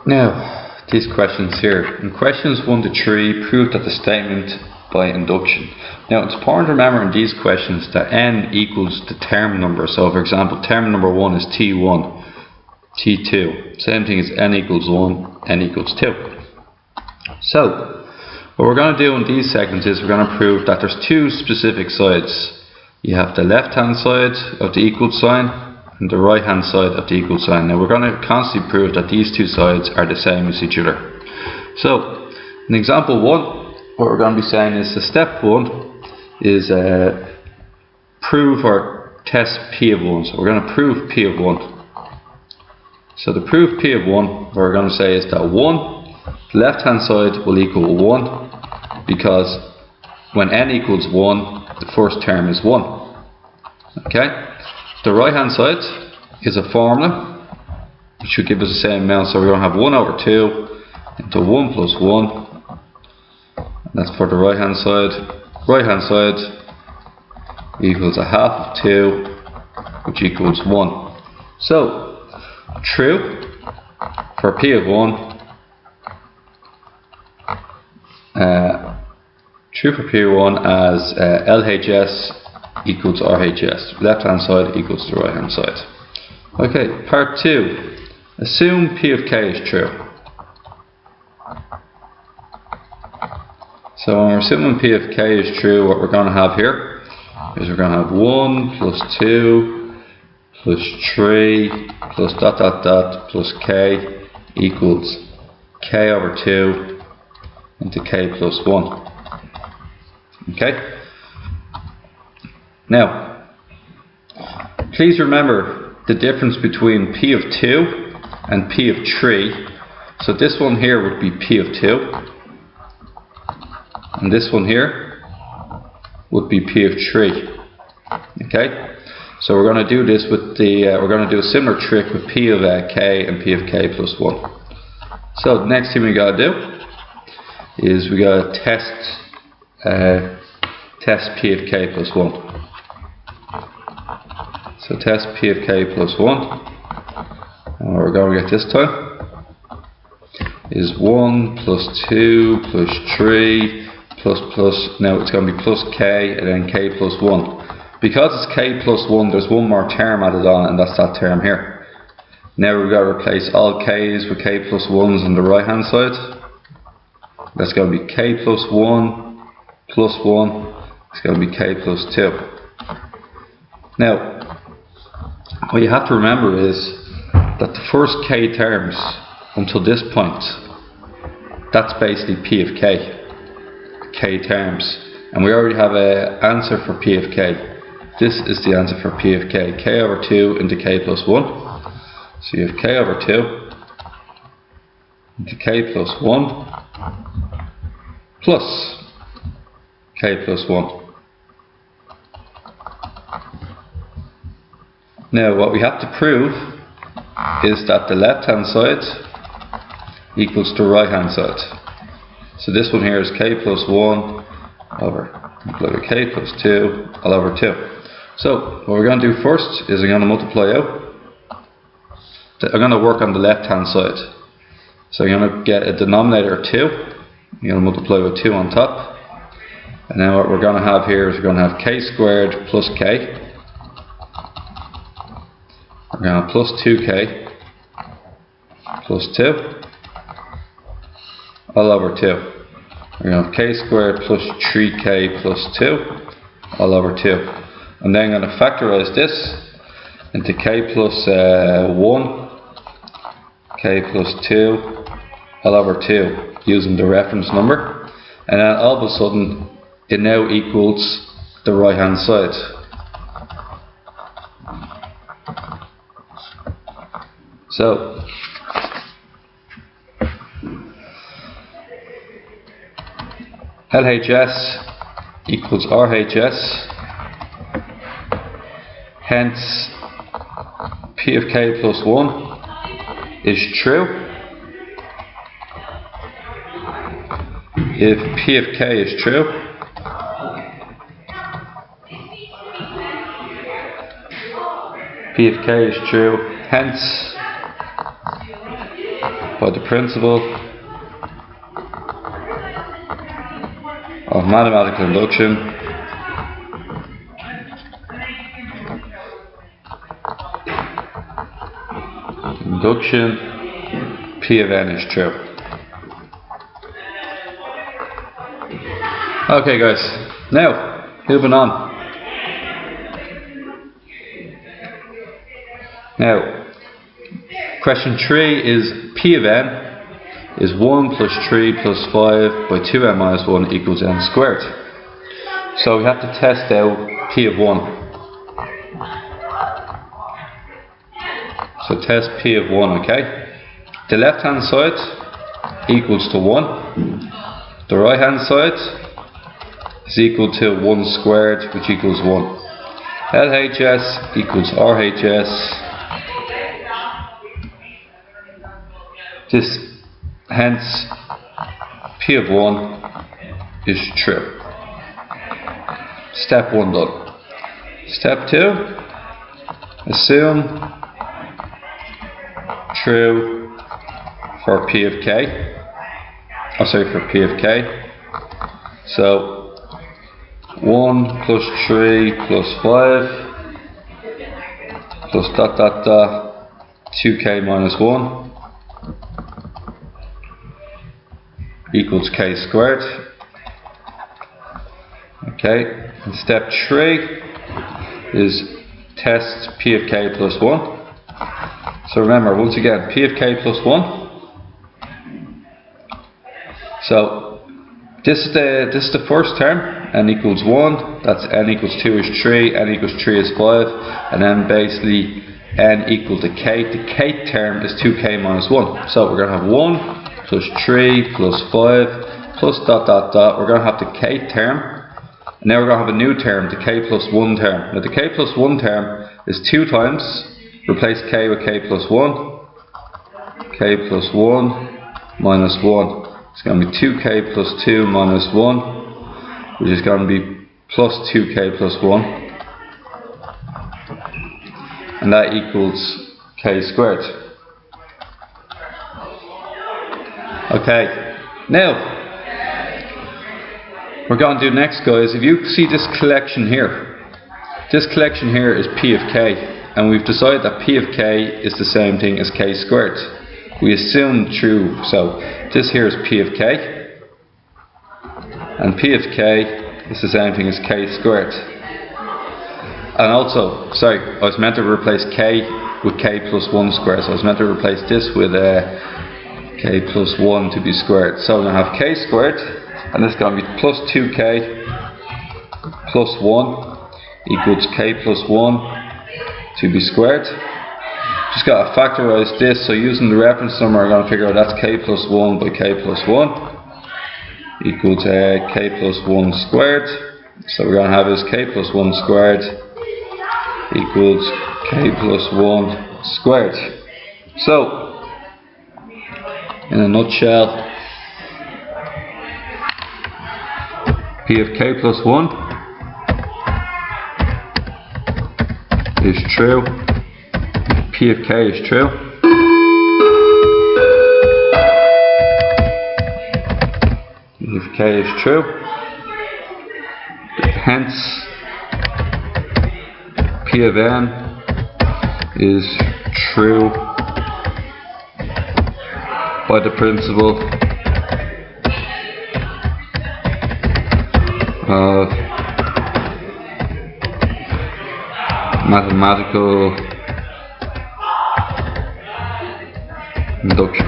Now, these questions here. In questions 1 to 3, prove that the statement by induction. Now, it's important to remember in these questions that n equals the term number. So, for example, term number 1 is t1, t2. Same thing as n equals 1, n equals 2. So, what we're going to do in these segments is we're going to prove that there's two specific sides. You have the left hand side of the equal sign and the right hand side of the equal sign. Now we're going to constantly prove that these two sides are the same as each other. So in example 1, what we're going to be saying is the step 1 is prove or test p of 1. So we're going to prove p of 1. So to prove p of 1, what we're going to say is that 1, the left hand side will equal 1 because when n equals 1, the first term is 1. Okay? The right hand side is a formula which should give us the same amount, so we're going to have 1 over 2 into 1 plus 1, and that's for the right hand side. Right hand side equals a half of 2, which equals 1. So, true for p of 1, true for p of 1 as LHS equals RHS. Left hand side equals the right hand side. Okay, part 2. Assume P of K is true. So when we're assuming P of K is true, what we're going to have here is we're going to have 1 plus 2 plus 3 plus dot dot dot plus K equals K over 2 into K plus 1. Okay? Now, please remember the difference between P of 2 and P of 3. So this one here would be P of 2, and this one here would be P of 3. Okay? So we're going to do this with the, we're going to do a similar trick with P of K and P of K plus 1. So the next thing we got to do is we got to test P of K plus 1. So test P of K plus 1, and what we're going to get this time is 1 plus 2 plus 3 plus, now it's going to be plus K and then K plus 1. Because it's K plus 1, there's one more term added on, and that's that term here. Now we've got to replace all K's with K plus 1's on the right hand side. That's going to be K plus 1 plus 1, it's going to be K plus 2. Now, what you have to remember is that the first K terms until this point, that's basically P of K. K terms. And we already have an answer for P of K. This is the answer for P of K. K over 2 into K plus 1. So you have K over 2 into K plus 1 plus K plus 1. Now what we have to prove is that the left hand side equals the right hand side. So this one here is K plus 1 over K plus 2 all over 2. So what we're going to do first is I'm going to multiply out. I'm going to work on the left hand side. So I'm going to get a denominator of 2. I'm going to multiply with 2 on top. And then what we're going to have here is we're going to have K squared plus K. We're going to have plus 2K plus 2 all over 2. We're going to have K squared plus 3K plus 2 all over 2. And then I'm going to factorize this into K plus 1, K plus 2 all over 2 using the reference number. And then all of a sudden it now equals the right hand side. So LHS equals RHS, hence P of K plus 1 is true if P of K is true, P of K is true, hence by the principle of mathematical induction P of n is true. Okay guys, now moving on. Now question 3 is P of n is 1 plus 3 plus 5 by 2n minus 1 equals n squared. So we have to test out P of 1. So test P of 1, okay? The left hand side equals to 1. The right hand side is equal to 1 squared, which equals 1. LHS equals RHS. Hence, P of 1 is true. Step 1 done. Step 2, assume true for P of k. For P of k. So 1 plus 3 plus 5 plus dot dot dot 2k minus 1 equals k squared. Okay, and step 3 is test P of k plus 1. So remember, once again, P of k plus 1. So this is the first term, n equals 1, that's n equals 2 is 3, n equals 3 is 5, and then basically n equal to k. The kth term is 2k minus 1. So we're going to have 1 plus 3 plus 5 plus dot dot dot. We're going to have the kth term, and now we're going to have a new term, the k plus 1 term. Now the k plus 1 term is 2 times, replace k with k plus 1, k plus 1 minus 1. It's going to be 2k plus 2 minus 1, which is going to be plus 2k plus 1, and that equals k squared. Okay, now we're going to do next, guys. If you see this collection here is P of k, and we've decided that P of k is the same thing as k squared. We assume true, so this here is P of k, and P of k is the same thing as k squared. And also, sorry, I was meant to replace k with k plus 1 squared, so I was meant to replace this with k plus 1 to be squared. So I'm going to have k squared, and this is going to be plus 2k plus 1 equals k plus 1 to be squared. Just got to factorize this, so using the reference number I'm going to figure out that's k plus 1 by k plus 1 equals k plus 1 squared. So we're going to have is k plus 1 squared equals k plus 1 squared. So, in a nutshell, P of k plus 1 is true. P of k is true. P of k is true. Hence, P of n is true by the principle of mathematical induction.